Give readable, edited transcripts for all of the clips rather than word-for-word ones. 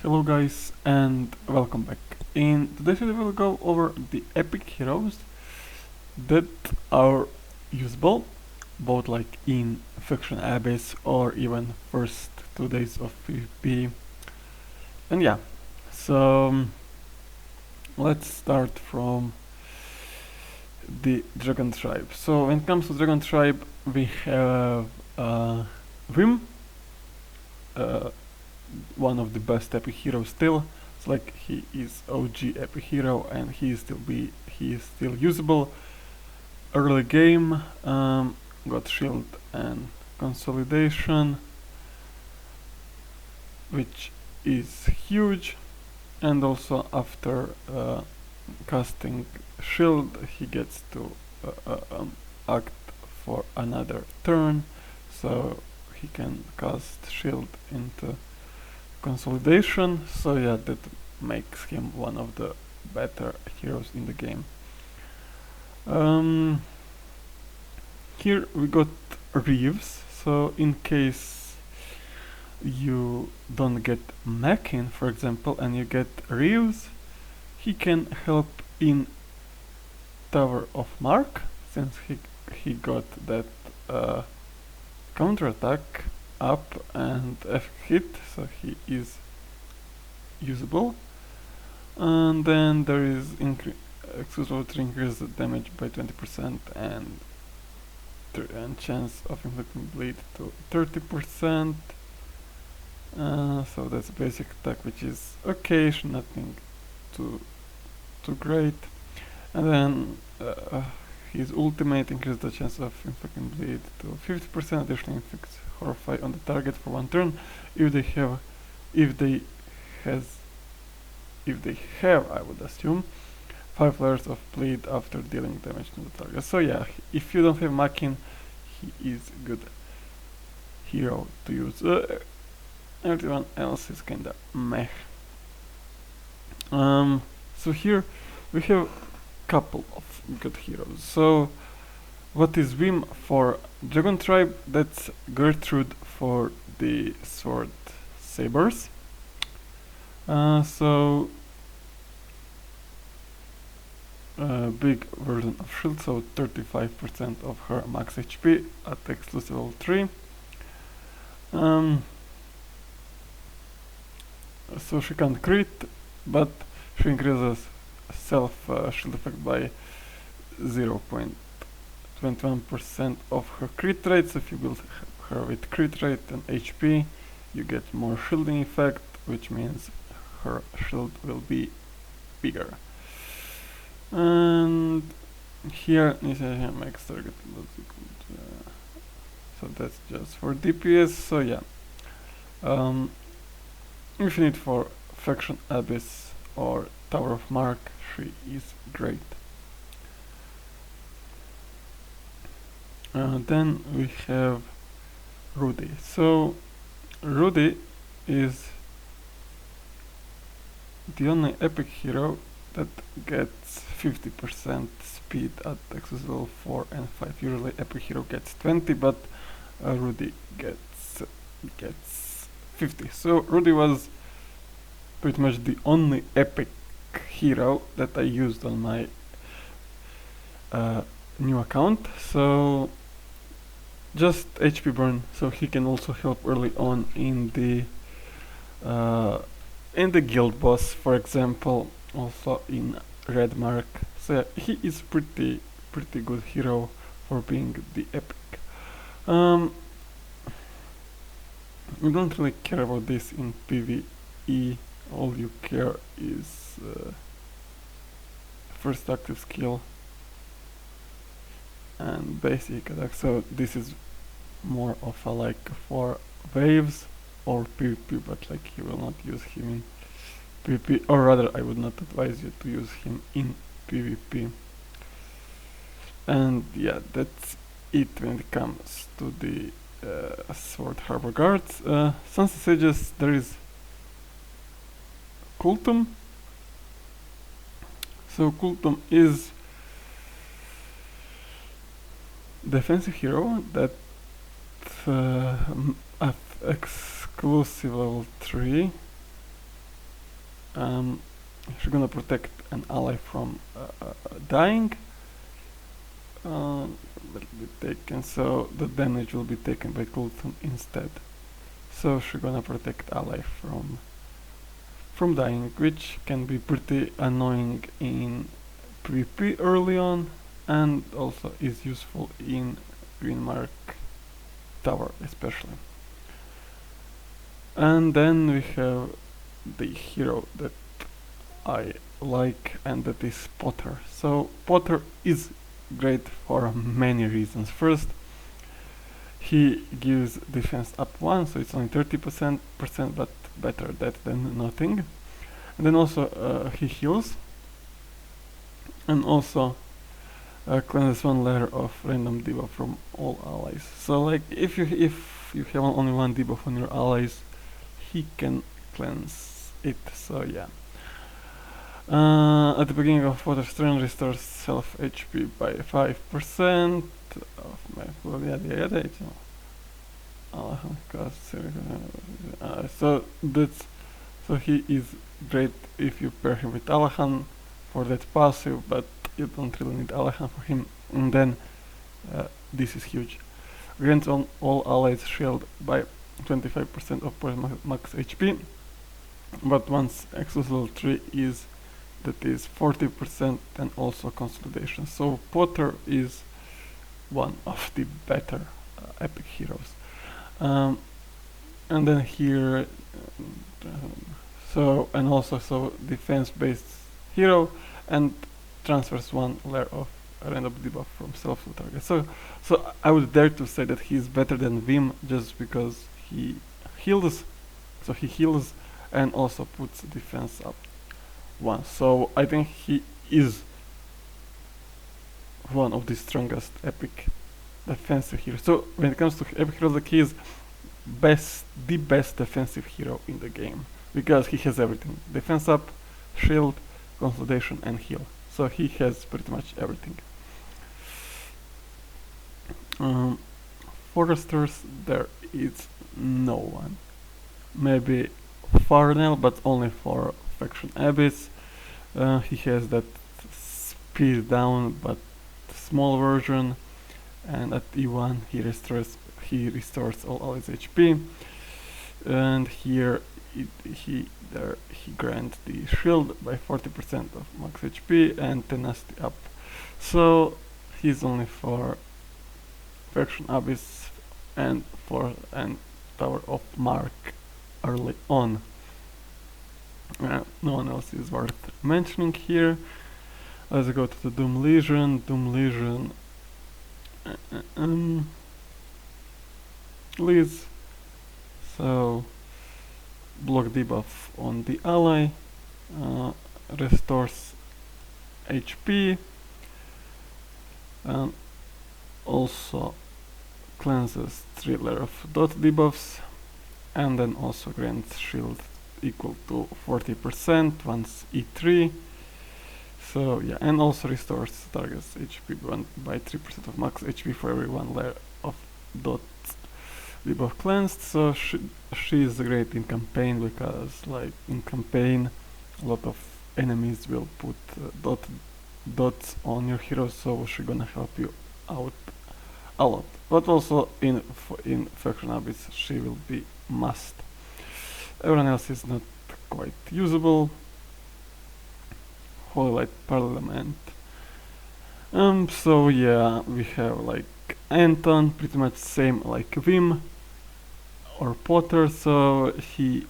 Hello guys and welcome back. In today's video we'll go over the epic heroes that are usable both like in Faction Abyss or even first 2 days of PvP. And yeah, so let's start from the Dragon Tribe. So when it comes to Dragon Tribe we have Vim, one of the best epic heroes still. It's like he is OG epic hero and he is still usable. Early game, got shield and consolidation, which is huge, and also after casting shield he gets to act for another turn, so he can cast shield into consolidation, so yeah, that makes him one of the better heroes in the game. Here we got Reeves, so in case you don't get Mackin, for example, and you get Reeves, he can help in Tower of Mark, since he got that counterattack up and F hit, so he is usable. And then there is exclusive to increase the damage by 20% and chance of inflicting bleed to 30%. So that's basic attack, which is okay, nothing too great. And then his ultimate increases the chance of inflicting bleed to 50%. Additionally, inflicts horrify on the target for 1 turn if they have, I would assume, 5 layers of bleed after dealing damage to the target. So yeah, if you don't have Mackin, he is a good hero to use. Everyone else is kinda meh. So here we have couple of good heroes. So what is Vim for Dragon Tribe? That's Gertrude for the sword sabers. So big version of shield, so 35% of her max HP at exclusive level 3. So she can't crit, but she increases self shield effect by 0.21% of her crit rate. So if you build her with crit rate and HP, you get more shielding effect, which means her shield will be bigger. And here initiation makes target so that's just for DPS. So yeah, if you need for Faction Abyss or Tower of Mark, she is great. Then we have Rudy. So Rudy is the only epic hero that gets 50% speed at exclusive level 4 and 5. Usually epic hero gets 20, but Rudy gets 50. So Rudy was pretty much the only epic hero that I used on my new account. So just HP burn, so he can also help early on in the guild boss, for example, also in Red Mark. So yeah, he is pretty good hero for being the epic. We don't really care about this in PvE. All you care is first active skill and basic attack. So this is more of a like for waves or PvP, but like you will not use him in PvP, or rather I would not advise you to use him in PvP. And yeah, that's it when it comes to the Sword Harbor Guards. Sunset Sages, there is Kultum. So Kultum is defensive hero that at exclusive level 3 she's gonna protect an ally from dying. Will be taken, so the damage will be taken by cooldown instead. So she's gonna protect ally from dying, which can be pretty annoying in PvP early on, and also is useful in Green Mark Tower especially. And then we have the hero that I like, and that is Potter. So Potter is great for many reasons. First, he gives defense up 1, so it's only 30%, but better that than nothing. And then also he heals, and also cleanses 1 layer of random debuff from all allies. So like if you have only 1 debuff on your allies, he can cleanse it. So yeah. At the beginning of Potter's turn, restores self HP by 5% of my full so he is great if you pair him with Alahan for that passive, but you don't really need Alahan for him. And then this is huge. Grants all allies shield by 25% of max HP, but once Exos level 3 is, that is 40%, and also consolidation. So Potter is one of the better epic heroes. And then here, and also defense based hero, and transfers 1 layer of random debuff from self to target. So I would dare to say that he's better than Vim just because he heals. So he heals and also puts defense up 1. So I think he is one of the strongest epic defensive heroes. So when it comes to epic heroes, like he is the best defensive hero in the game, because he has everything: defense up, shield, consolidation, and heal. So he has pretty much everything. Foresters, there is no one. Maybe Farnell, but only for Faction Abyss. He has that speed down, but small version, and at E1 he restores all allies HP, and here he grants the shield by 40% of max HP and tenacity up. So he's only for Faction Abyss and Tower of Mark early on. No one else is worth mentioning here. Let's go to the Doom Legion. Liz. So block debuff on the ally, restores HP, also cleanses 3 layers of dot debuffs, and then also grants shield equal to 40% once E3. So yeah, and also restores target's HP by 3% of max HP for every 1 layer of dot debuff cleansed. So she is great in campaign, because like in campaign a lot of enemies will put dots on your hero, so she's gonna help you out a lot. But also in Faction Abyss she will be must. Everyone else is not quite usable. Holy Light Parliament. So yeah, we have like Anton, pretty much same like Vim or Potter. So he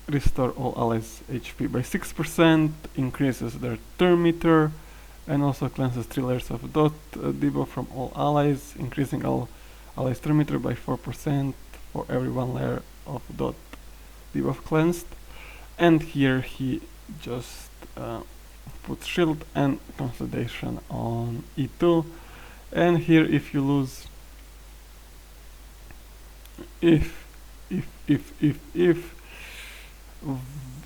restores all allies HP by 6%, increases their turn meter, and also cleanses 3 layers of dot debuff from all allies, increasing all allies turn meter by 4% for every 1 layer of dot debuff cleansed. And here he just puts shield and consolidation on E2. And here if you lose, if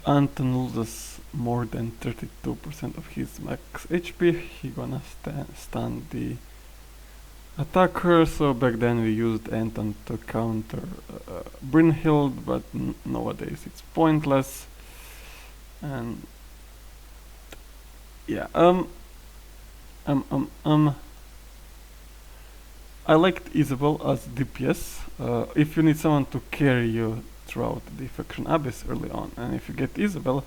Anton loses more than 32% of his max HP, he gonna stun the attacker. So back then we used Anton to counter Brynhild, but nowadays it's pointless. And yeah, I liked Isabel as DPS. If you need someone to carry you throughout the Faction Abyss early on, and if you get Isabel,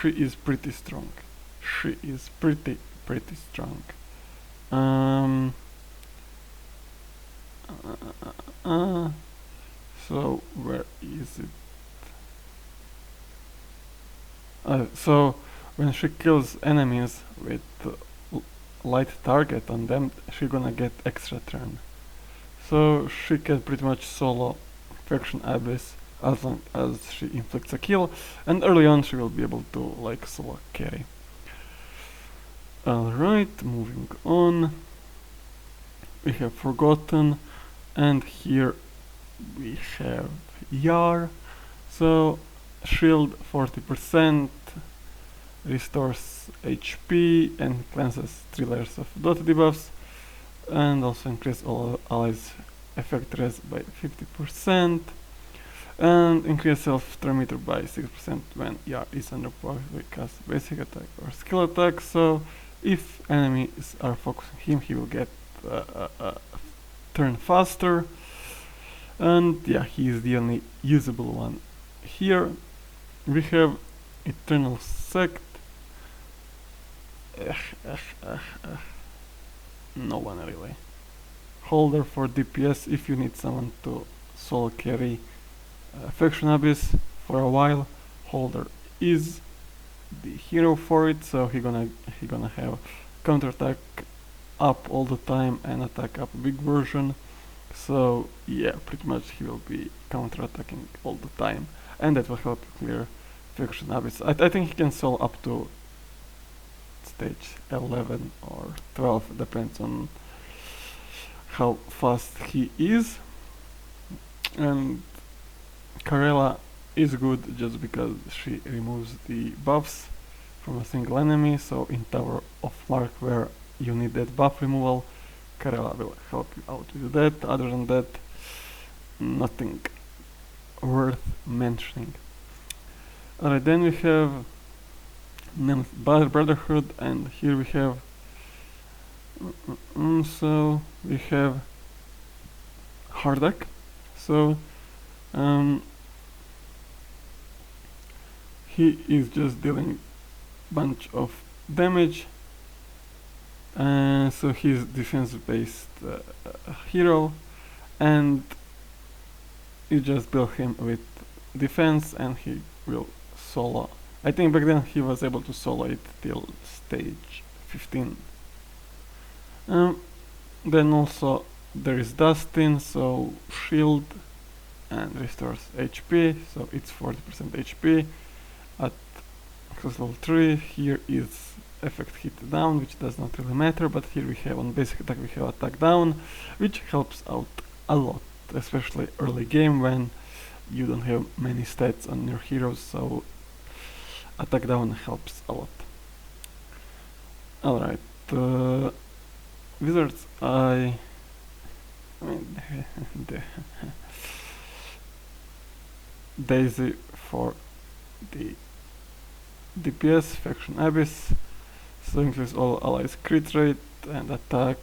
she is pretty strong. She is pretty strong. Um, so where is it? So when she kills enemies with light target on them, she gonna get extra turn. So she can pretty much solo Faction Abyss as long as she inflicts a kill, and early on she will be able to like solo carry. Alright, moving on. We have Forgotten, and here we have Yar. So shield 40%, restores HP and cleanses 3 layers of dot debuffs, and also increase all allies effect res by 50%, and increase self-turn meter by 6% when Yar is under power because basic attack or skill attack. So if enemies are focusing him, he will get turn faster, and yeah, he is the only usable one. Here we have Eternal Sect. No one really. Holder for DPS if you need someone to solo carry Faction Abyss for a while. Holder is the hero for it, so he gonna have counterattack up all the time and attack up big version. So yeah, pretty much he will be counterattacking all the time, and that will help you clear Faction Abyss. I think he can solo up to stage 11 or 12, depends on how fast he is. And Karela is good just because she removes the buffs from a single enemy, so in Tower of Mark where you need that buff removal, Karela will help you out with that. Other than that, nothing worth mentioning. Alright, then we have Brotherhood, and here we have so we have Hardak. So he is just dealing bunch of damage, so he's defense based hero, and you just build him with defense and he will solo. I think back then he was able to solo it till stage 15. Then also there is Dustin, so shield and restores HP, so it's 40% HP at level 3. Here is effect hit down, which does not really matter, but here we have on basic attack we have attack down, which helps out a lot, especially early game when you don't have many stats on your heroes, so attack down helps a lot. Alright, Wizards, I mean Daisy for the DPS Faction Abyss, so increase all allies crit rate and attack,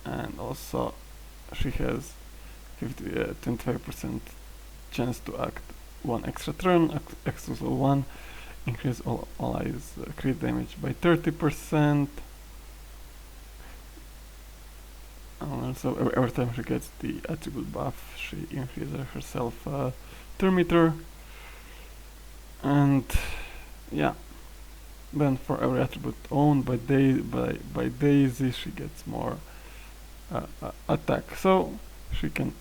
and also she has 25% chance to act one extra turn, exclusive one, increase all allies crit damage by 30%. So every time she gets the attribute buff, she increases herself turn meter, and yeah. Then for every attribute owned by Daisy, she gets more attack. So she can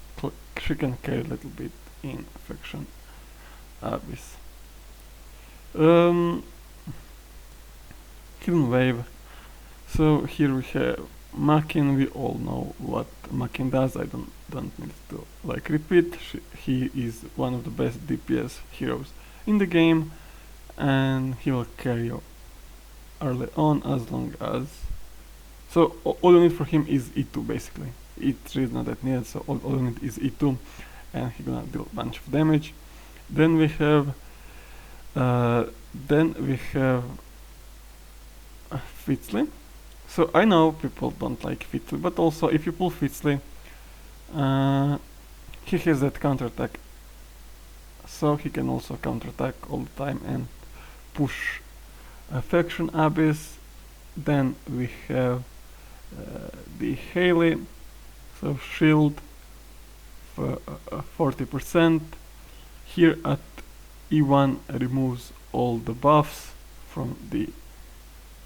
carry a little bit in Faction Abyss. Hidden Wave. So here we have Makin. We all know what Makin does. I don't need to like repeat. He is one of the best DPS heroes in the game, and he will carry you early on as long as. So all you need for him is E2 basically. E3 is not that needed, so all you need is E2, and he's gonna deal a bunch of damage. Then we have Then we have Fitzley. So I know people don't like Fitzley, but also if you pull Fitzley, he has that counterattack, so he can also counterattack all the time and push Faction Abyss. Then we have the Haley, so shield for 40%. Here at E1 removes all the buffs from the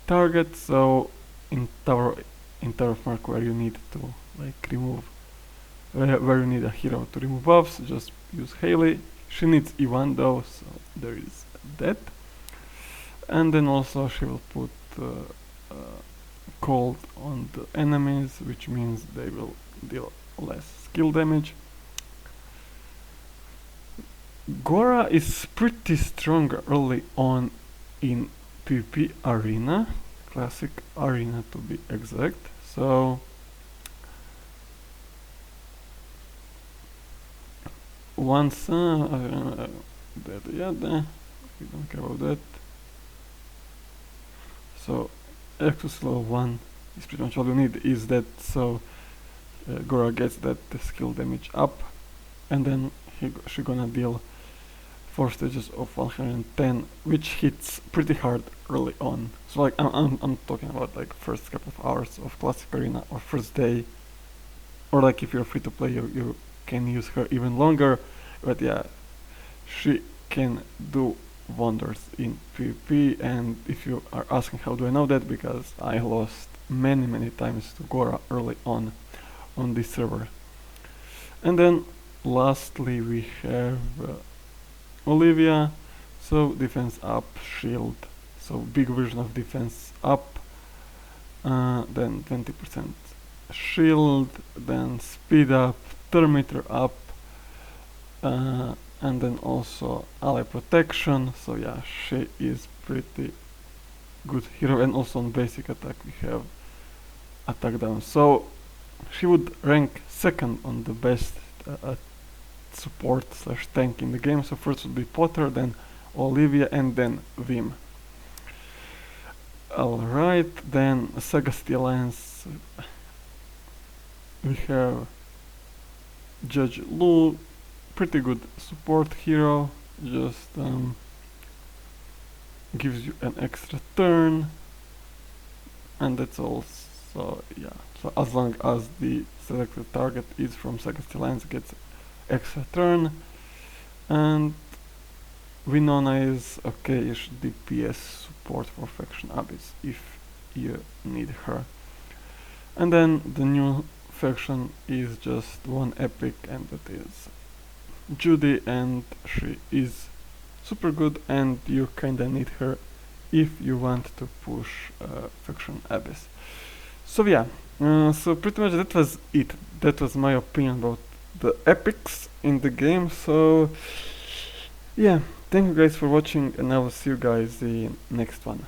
target, so in Tower of Mark where you need to like remove where you need a hero to remove buffs, just use Haley. She needs E1 though, so there is that. And then also she will put cold on the enemies, which means they will deal less skill damage. Gora is pretty strong early on in PvP arena, classic arena to be exact. So once that, yeah, we don't care about that. So Exus level 1 is pretty much all you need is that, so Gora gets that skill damage up, and then she gonna deal 4 stages of 110, which hits pretty hard early on. So like I'm talking about like first couple of hours of classic arena or first day, or like if you're free to play you can use her even longer, but yeah, she can do wonders in PvP. And if you are asking how do I know that, because I lost many times to Gora early on this server. And then lastly we have Olivia, so defense up, shield, so big version of defense up, then 20% shield, then speed up, thermometer up, and then also ally protection. So yeah, she is pretty good hero. And also on basic attack we have attack down, so she would rank second on the best support slash tank in the game. So first would be Potter, then Olivia, and then Vim. Alright, then Sagacity Alliance, we have Judge Lu, pretty good support hero, just gives you an extra turn, and that's all. So yeah, so as long as the selected target is from Sagacity Alliance, gets extra turn. And Winona is okay-ish DPS support for Faction Abyss if you need her. And then the new faction is just one epic, and that is Judy, and she is super good and you kinda need her if you want to push Faction Abyss. So yeah, so pretty much that was it. That was my opinion about the epics in the game. So yeah, thank you guys for watching, and I will see you guys in next one.